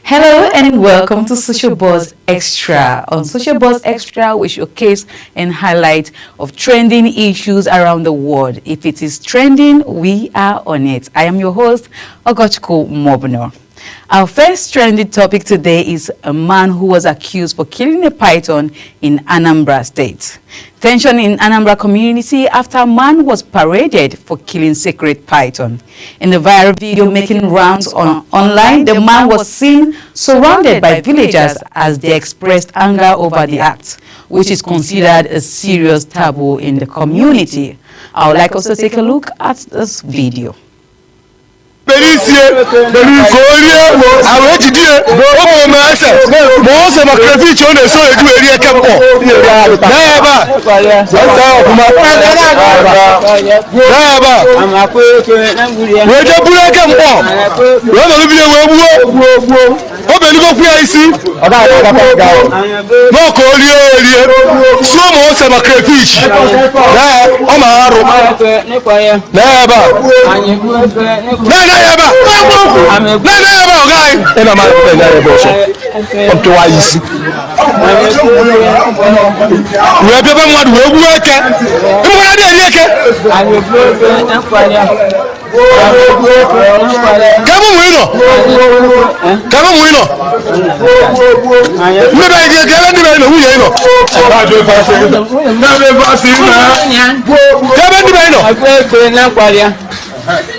Hello and welcome to Social Buzz Extra. On Social Buzz Extra, we showcase and highlight of trending issues around the world. If it is trending, we are on it. I am your host, Ogochukwu Mobno. Our first trending topic today is a man who was accused for killing a python in Anambra State. Tension in Anambra community after a man was paraded for killing sacred python. In the viral video making rounds online, the man was seen surrounded by villagers as they expressed anger over the act, which is considered a serious taboo in the community. I would like us to take a look at this video.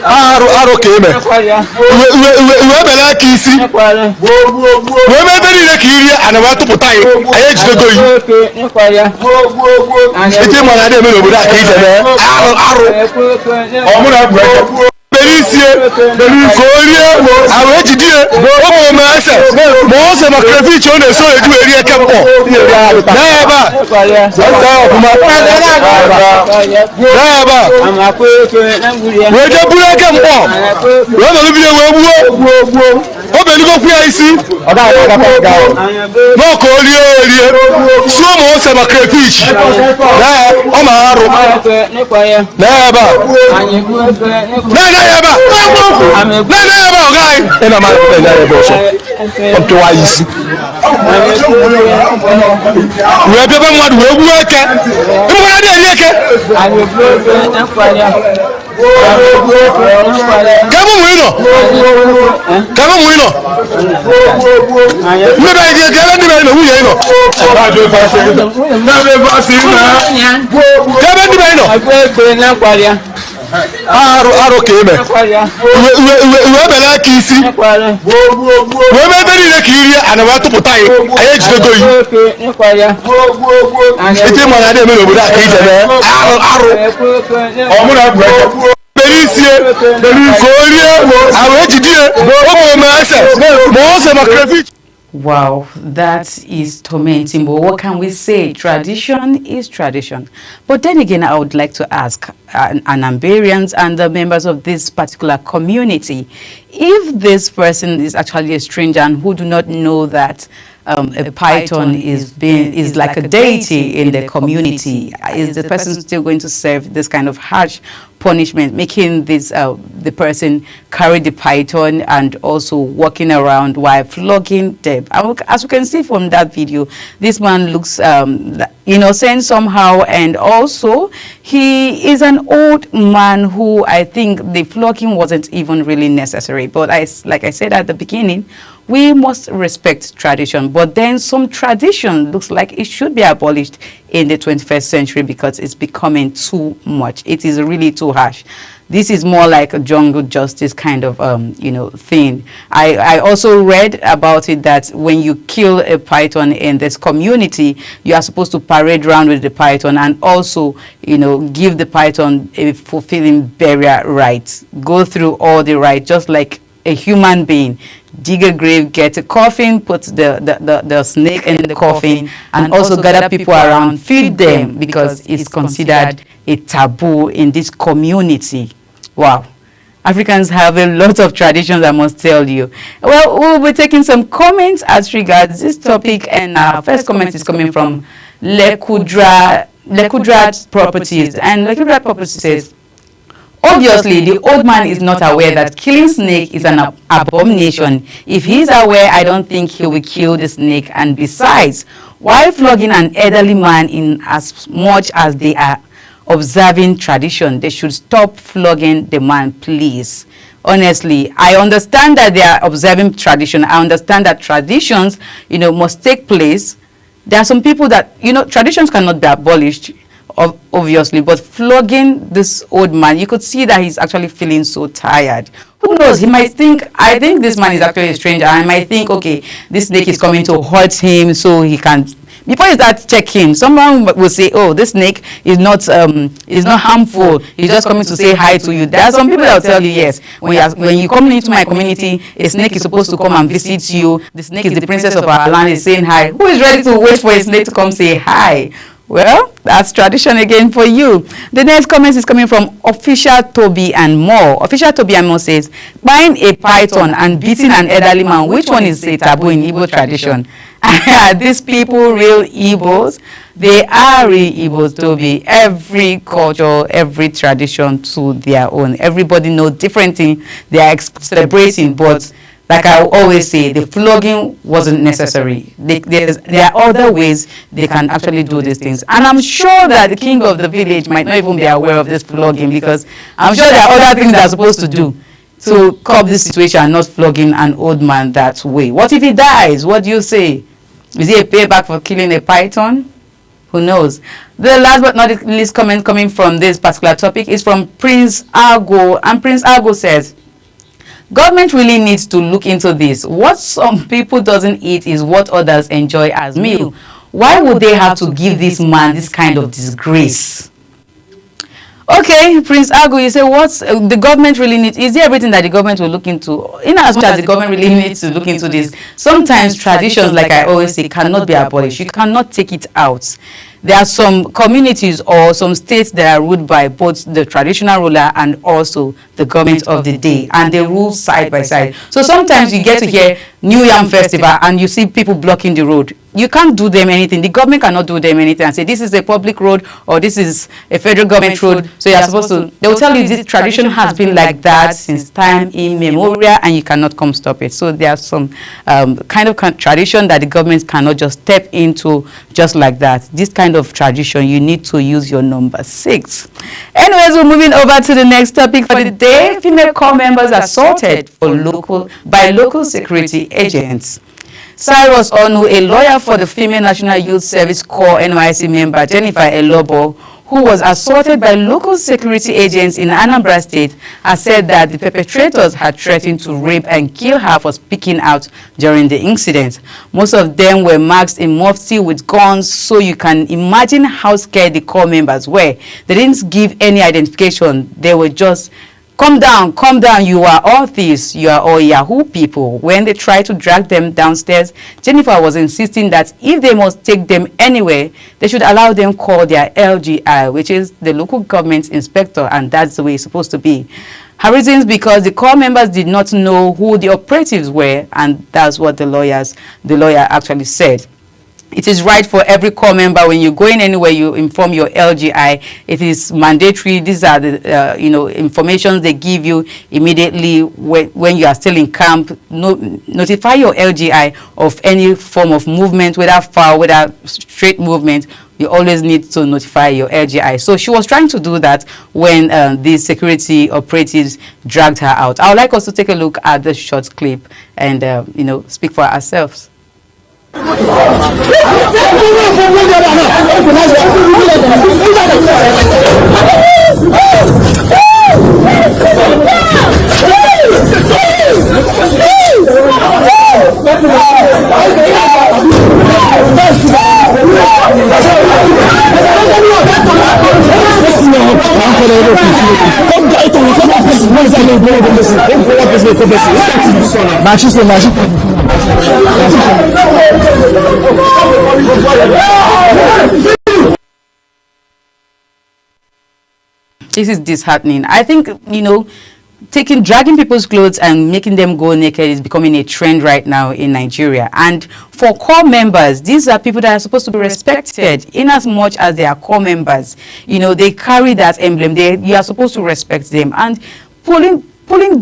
Aro keme. We bela kisi. We mebeli kiri anabatu putai. Aye jidego yi. Ete manade me lobuda kije be. Aro. Omuna break. Aro keme. We bela kisi. We mebeli kiri anabatu putai. Aye jidego yi. Ete manade me lobuda kije be. Aro. Omuna break. Wow, that is tormenting, but what can we say? Tradition is tradition. But then again, I would like to ask Anambarians and the members of this particular community, if this person is actually a stranger and who do not know that a python is like a deity in the community, is the person still going to serve this kind of harsh punishment, making this the person carry the python and also walking around while flogging them? As you can see from that video, this man looks innocent somehow, and also he is an old man who I think the flogging wasn't even really necessary. But like I said at the beginning, we must respect tradition, but then some tradition looks like it should be abolished in the 21st century because it's becoming too much. It is really too harsh. This is more like a jungle justice kind of thing. I also read about it that when you kill a python in this community, you are supposed to parade around with the python and also give the python a fulfilling burial rites, go through all the rites just like a human being. Dig a grave, get a coffin, put the snake in the coffin, and also gather people around, feed them, because it's considered a taboo in this community. Wow. Africans have a lot of traditions, I must tell you. Well, we'll be taking some comments as regards this topic, and our first comment is coming from Lekudra Properties. And Lekudra Properties says, Obviously, the old man is not aware that killing snake is an abomination. If he is aware, I don't think he will kill the snake. And besides, why flogging an elderly man in as much as they are observing tradition? They should stop flogging the man, please. Honestly, I understand that they are observing tradition. I understand that traditions, must take place. There are some people that, traditions cannot be abolished, obviously, but flogging this old man, you could see that he's actually feeling so tired. Who knows? He might think, I think this man is actually a stranger. I might think, okay, this snake is coming to hurt him, so he can. Before you start checking, someone will say, oh, this snake is not harmful. He's just coming to say hi to you. There are some people that will tell you, yes, when you come into my community, a snake is supposed to come and visit you. The snake is the princess of our land, is saying hi. Who is ready to wait for a snake to come say hi? Well, that's tradition again for you. The next comment is coming from Official Toby and More. Official Toby and More says, buying a python and beating an elderly man, which one is a taboo in Igbo tradition? Are these people real Igbos? They are real Igbos, Toby. Every culture, every tradition to their own. Everybody knows different things they are celebrating, but like I always say, the flogging wasn't necessary. There are other ways they can actually do these things. And I'm sure that the king of the village might not even be aware of this flogging, because I'm sure there are other things they're supposed to do to curb this situation and not flogging an old man that way. What if he dies? What do you say? Is he a payback for killing a python? Who knows? The last but not least comment coming from this particular topic is from Prince Argo. And Prince Argo says, government really needs to look into this. What some people doesn't eat is what others enjoy as meal. Why would they have to give this man this kind of disgrace? Okay, Prince Argo, you say what's the government really needs? Is there everything that the government will look into? In as much as the government really needs to look into this, sometimes traditions, like I always say, cannot be abolished. You cannot take it out. There are some communities or some states that are ruled by both the traditional ruler and also the government of the day, and they rule side by side. So sometimes you get to hear New Yam Festival and you see people blocking the road. You can't do them anything. The government cannot do them anything and say this is a public road or this is a federal government road. So you're supposed to, they will tell you this tradition has been like that since time immemorial and you cannot come stop it. So there are some kind of tradition that the government cannot just step into just like that. This kind of tradition, you need to use your number 6. Anyways, we're moving over to the next topic for the day. Female corps members assaulted by local security agents. Cyrus Onu, a lawyer for the Female National Youth Service Corps NYSC member Jennifer Elobor, who was assaulted by local security agents in Anambra State, has said that the perpetrators had threatened to rape and kill her for speaking out during the incident. Most of them were masked in mufti with guns, so you can imagine how scared the corps members were. They didn't give any identification. They were just, come down, you are all thieves, you are all Yahoo people. When they tried to drag them downstairs, Jennifer was insisting that if they must take them anywhere, they should allow them call their LGI, which is the local government inspector, and that's the way it's supposed to be. Her reasons, because the corps members did not know who the operatives were, and that's what the lawyer actually said. It is right for every corps member, when you're going anywhere, you inform your LGI. It is mandatory. These are the information they give you immediately when you are still in camp. Notify your LGI of any form of movement, whether foul, whether straight movement. You always need to notify your LGI. So she was trying to do that when the security operatives dragged her out. I would like us to take a look at the short clip and speak for ourselves. This is disheartening. I think, dragging people's clothes and making them go naked is becoming a trend right now in Nigeria. And for core members, these are people that are supposed to be respected in as much as they are core members. You know, they carry that emblem. You are supposed to respect them. And pulling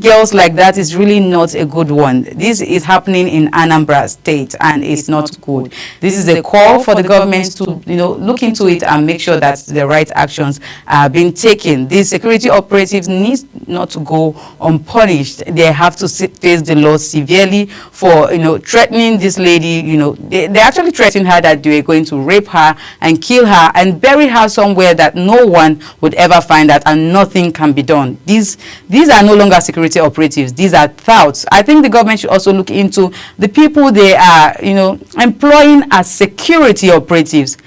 girls like that is really not a good one. This is happening in Anambra State, and it's not good. This is a call for the government to, you know, look into it and make sure that the right actions are being taken. These security operatives need not to go unpunished. They have to face the law severely for, you know, threatening this lady. You know, they actually threatened her that they were going to rape her and kill her and bury her somewhere that no one would ever find out, and nothing can be done. These are no longer security operatives. These are touts. I think the government should also look into the people they are, you know, employing as security operatives.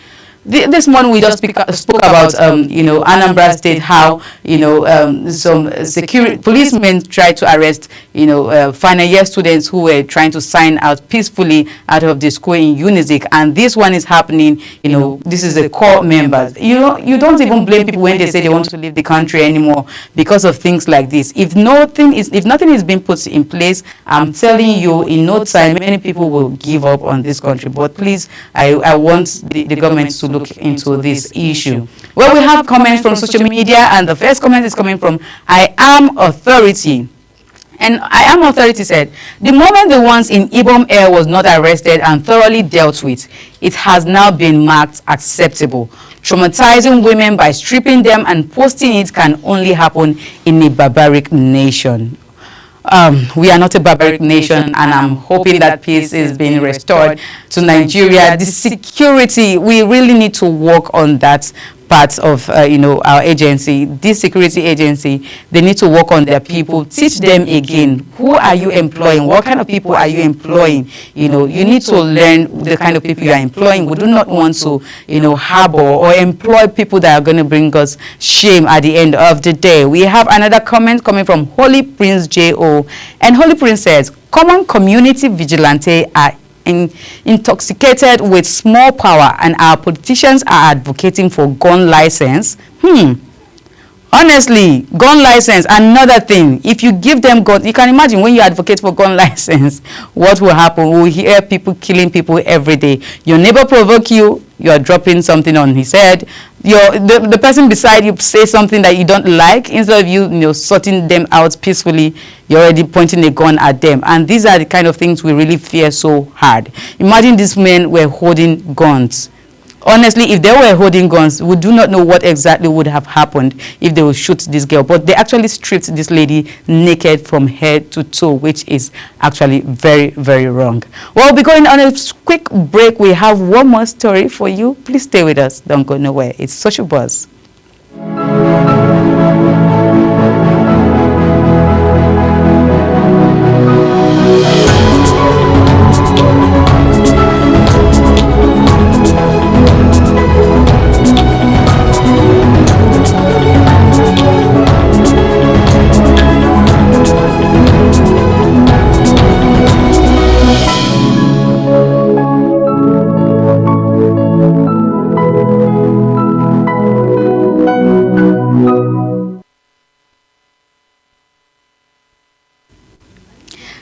This morning we just spoke about you know, Anambra State, how, you know, some security policemen tried to arrest, you know, final year students who were trying to sign out peacefully out of the school in UNIZIC, and this one is happening. You know, this is a core members. You know, you don't even blame people when they say they want to leave the country anymore because of things like this. If nothing is being put in place, I'm telling you, in no time many people will give up on this country. But please, I want the government to look into this issue. Well, we have comments from social media, and the first comment is coming from I Am Authority. And I Am Authority said, the moment the ones in Ibom Air was not arrested and thoroughly dealt with, it has now been marked acceptable. Traumatizing women by stripping them and posting it can only happen in a barbaric nation. We are not a barbaric nation, and I'm hoping that peace is being restored to Nigeria. The security, we really need to work on that part of you know, our agency, this security agency. They need to work on their people, teach them again, who are you employing, what kind of people are you employing. You know, you need to learn the kind of people you are employing. We do not want to, you know, harbor or employ people that are going to bring us shame at the end of the day. We have another comment coming from Holy Prince J.O., and Holy Prince says, common community vigilante are intoxicated with small power, and our politicians are advocating for gun license. Honestly, gun license, another thing. If you give them guns, you can imagine when you advocate for gun license, what will happen? We'll hear people killing people every day. Your neighbor provoke you, you are dropping something on his head. The person beside you say something that you don't like, instead of you know, sorting them out peacefully, you're already pointing a gun at them. And these are the kind of things we really fear so hard. Imagine these men were holding guns. Honestly, if they were holding guns, we do not know what exactly would have happened if they would shoot this girl. But they actually stripped this lady naked from head to toe, which is actually very, very wrong. Well, we'll be going on a quick break. We have one more story for you. Please stay with us. Don't go nowhere. It's Social Buzz.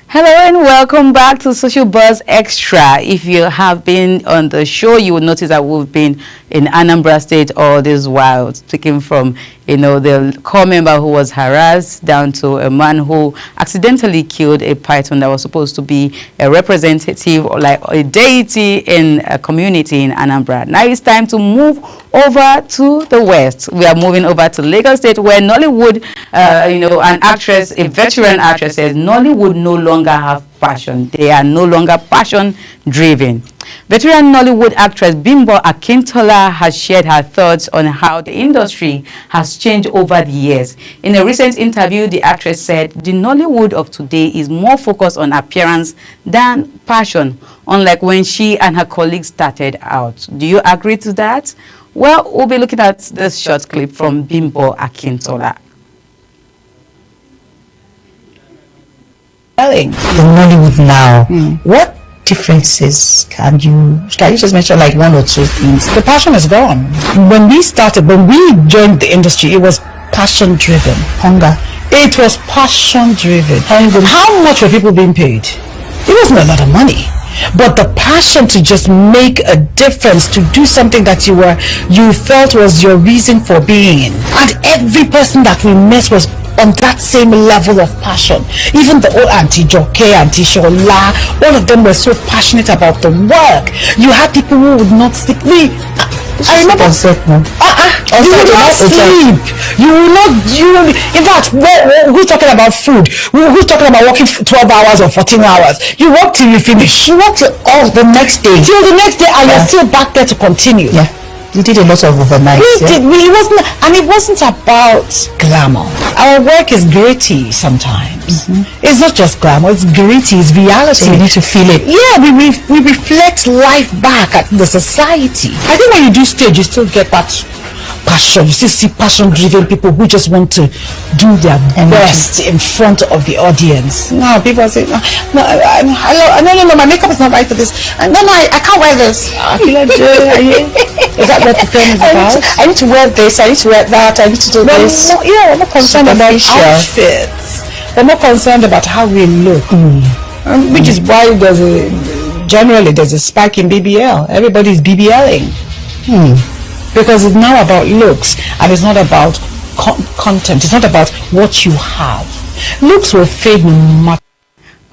Hello and welcome back to Social Buzz Extra. If you have been on the show, you will notice that we've been in Anambra State all this while, taking from, you know, the core member who was harassed down to a man who accidentally killed a python that was supposed to be a representative or like a deity in a community in Anambra. Now it's time to move over to the west. We are moving over to Lagos State, where Nollywood, you know, an actress, a veteran actress, says Nollywood no longer have passion. They are no longer passion driven. Veteran Nollywood actress Bimbo Akintola has shared her thoughts on how the industry has changed over the years. In a recent interview, the actress said the Nollywood of today is more focused on appearance than passion, unlike when she and her colleagues started out. Do you agree to that? Well, we'll be looking at this short clip from Bimbo Akintola. In Nollywood now, what differences can you just mention, like one or two things? The passion is gone. When we joined the industry, it was passion driven. Hunger. It was passion driven. How much were people being paid? It wasn't a lot of money. But the passion to just make a difference, to do something that you felt was your reason for being. And every person that we met was on that same level of passion. Even the old Auntie Joke, Auntie Shola, all of them were so passionate about the work. You had people who would not sleep. I remember. You will not sleep. You will not. In fact, who's talking about food? Who's talking about working 12 hours or 14 hours? You work till you finish. You work till the next day. Till the next day, and you're still back there to continue. Yeah. You did a lot of overnights. It wasn't about glamour. Our work is gritty sometimes. It's not just glamour, it's gritty, it's reality. So we need to feel it. Yeah, we reflect life back at the society. I think when you do stage, you still get that passion. You still see passion-driven people who just want to do their best in front of the audience. No, people say, no, my makeup is not right for this. No, I can't wear this. Is that what the film is about? I need to wear this, I need to wear that, I need to do this. No, we're not concerned about outfits. We're not concerned about how we look. Which is why generally there's a spike in BBL. Everybody's BBLing. Because it's now about looks, and it's not about content. It's not about what you have. Looks will fade no matter.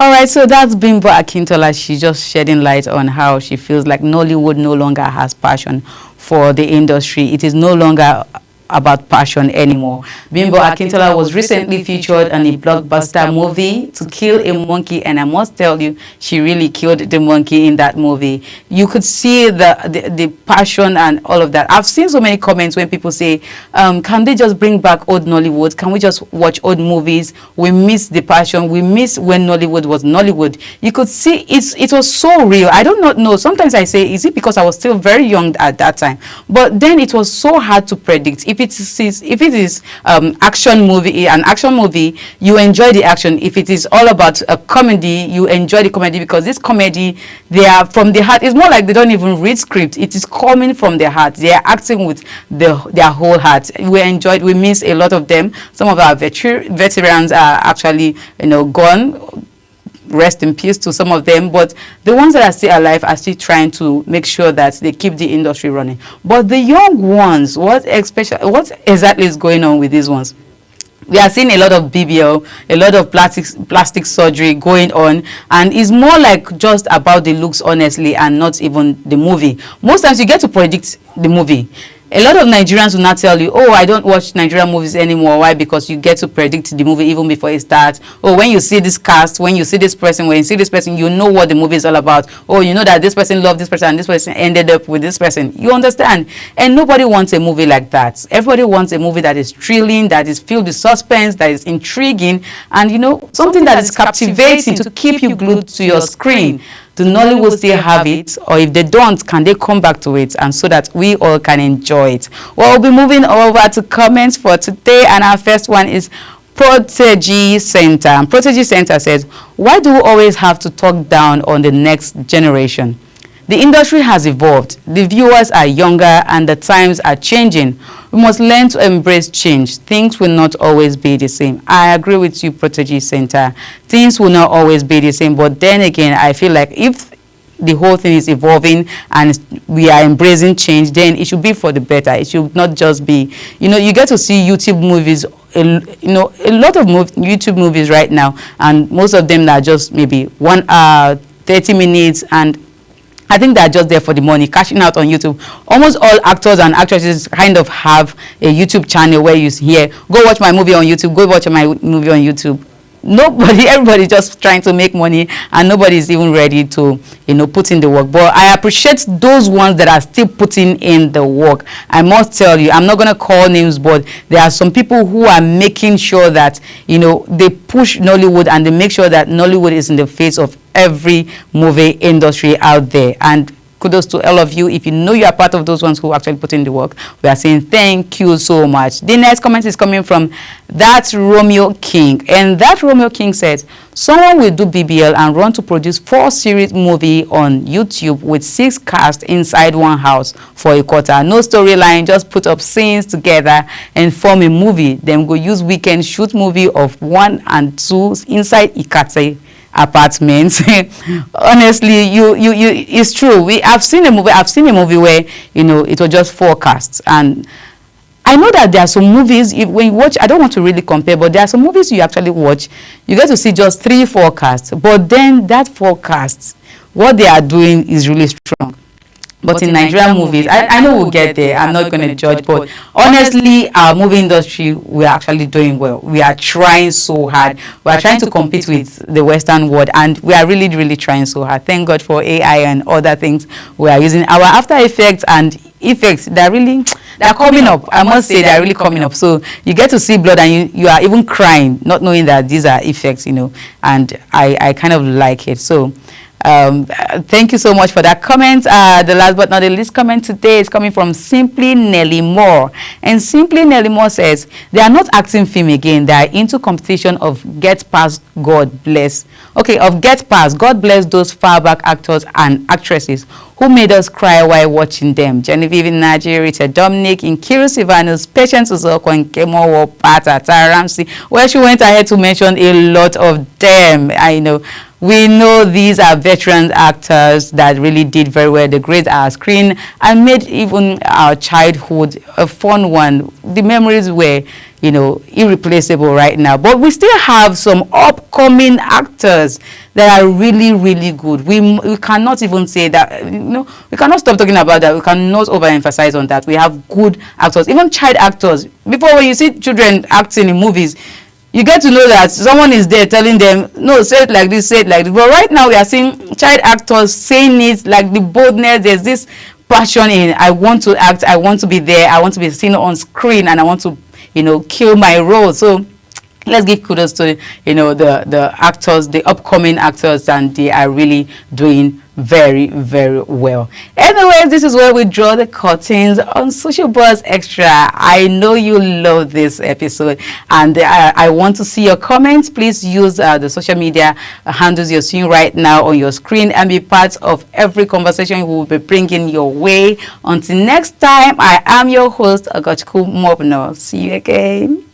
All right, so that's Bimbo Akintola. She's just shedding light on how she feels like Nollywood no longer has passion for the industry. It is no longer about passion anymore. Bimbo Akintola was recently featured in a blockbuster movie, To Kill a Monkey, and I must tell you, she really killed the monkey in that movie. You could see the passion and all of that. I've seen so many comments when people say, can they just bring back old Nollywood? Can we just watch old movies? We miss the passion. We miss when Nollywood was Nollywood. You could see it was so real. I do not know. Sometimes I say, is it because I was still very young at that time? But then it was so hard to predict. If it is an action movie, you enjoy the action. If it is all about a comedy, you enjoy the comedy, because this comedy, they are from the heart. It's more like they don't even read script. It is coming from their heart. They are acting with their whole heart. We enjoyed. We miss a lot of them. Some of our veterans are actually gone. Rest in peace to some of them, but the ones that are still alive are still trying to make sure that they keep the industry running. But the young ones, what exactly is going on with these ones? We are seeing a lot of BBL, a lot of plastic surgery going on, and it's more like just about the looks, honestly, and not even the movie. Most times you get to predict the movie. A lot of Nigerians will not tell you, oh, I don't watch Nigerian movies anymore. Why? Because you get to predict the movie even before it starts. Oh, when you see this cast, when you see this person, you know what the movie is all about. Oh, you know that this person loved this person and this person ended up with this person. You understand? And nobody wants a movie like that. Everybody wants a movie that is thrilling, that is filled with suspense, that is intriguing, and something that is captivating to keep you glued to your screen. Do Nollywood still have it? Or if they don't, can they come back to it, and so that we all can enjoy it? Well, we'll be moving over to comments for today, and our first one is Protege Center. And Protege Center says, why do we always have to talk down on the next generation? The industry has evolved, the viewers are younger, and the times are changing. We must learn to embrace change. Things will not always be the same. I agree with you, Protege Center. Things will not always be the same, but then again, I feel like if the whole thing is evolving and we are embracing change, then it should be for the better. It should not just be, you get to see YouTube movies, a lot of YouTube movies right now, and most of them are just maybe 1 hour, 30 minutes, and I think they're just there for the money, cashing out on YouTube. Almost all actors and actresses kind of have a YouTube channel where you hear, go watch my movie on YouTube, go watch my movie on YouTube. Everybody just trying to make money, and nobody is even ready to, put in the work. But I appreciate those ones that are still putting in the work. I must tell you, I'm not going to call names, but there are some people who are making sure that, they push Nollywood, and they make sure that Nollywood is in the face of every movie industry out there. And kudos to all of you. If you know you are part of those ones who actually put in the work, we are saying thank you so much. The next comment is coming from That Romeo King, and That Romeo King says, someone will do BBL and run to produce 4-series movie on YouTube with 6 casts inside one house for a quarter. No storyline, just put up scenes together and form a movie. Then go use weekend shoot movie of 1 and 2 inside Ikate apartments. Honestly, it's true. I've seen a movie where, you know, it was just 4 casts, and I know that there are some movies, when you watch, I don't want to really compare, but there are some movies you actually watch, you get to see just 3-4 casts, but then that 4 casts, what they are doing is really strong. But in Nigerian movies, I know we'll get there, I'm not going to judge, but honestly, our movie industry, we're actually doing well. We are trying so hard. We are trying to compete with the Western world, and we are really, really trying so hard. Thank God for AI and other things. We are using our After Effects and effects. They're coming up. I must say, they're really coming up. So you get to see blood, and you are even crying, not knowing that these are effects, you know, and I kind of like it. So thank you so much for that comment. The last but not the least comment today is coming from Simply Nelly Moore, and Simply Nelly Moore says they are not acting film again, they are into competition of Get Past, God Bless. Okay, of Get Past, God bless those far back actors and actresses who made us cry while watching them. Genevieve Naji, Richard Dominic, Nkiru Sivanus, Patience Uzoko, and Kemo Wopata, Tara Ramsey. Well, she went ahead to mention a lot of them. I know. We know these are veteran actors that really did very well. They graced our screen and made even our childhood a fun one. The memories were, you know, irreplaceable right now. But we still have some upcoming actors that are really, really good. We cannot even say that, you know, we cannot stop talking about that. We cannot overemphasize on that. We have good actors, even child actors. Before, when you see children acting in movies, you get to know that someone is there telling them, no, say it like this, say it like this. But right now we are seeing child actors saying it, like the boldness, there's this passion in, I want to act, I want to be there, I want to be seen on screen, and I want to, you know, kill my role. So let's give kudos to, you know, the actors, the upcoming actors, and they are really doing very, very well. Anyways, this is where we draw the curtains on Social Buzz Extra. I know you love this episode, and I want to see your comments. Please use the social media handles you're seeing right now on your screen and be part of every conversation we will be bringing your way. Until next time, I am your host, Agochukwu Mobno. See you again.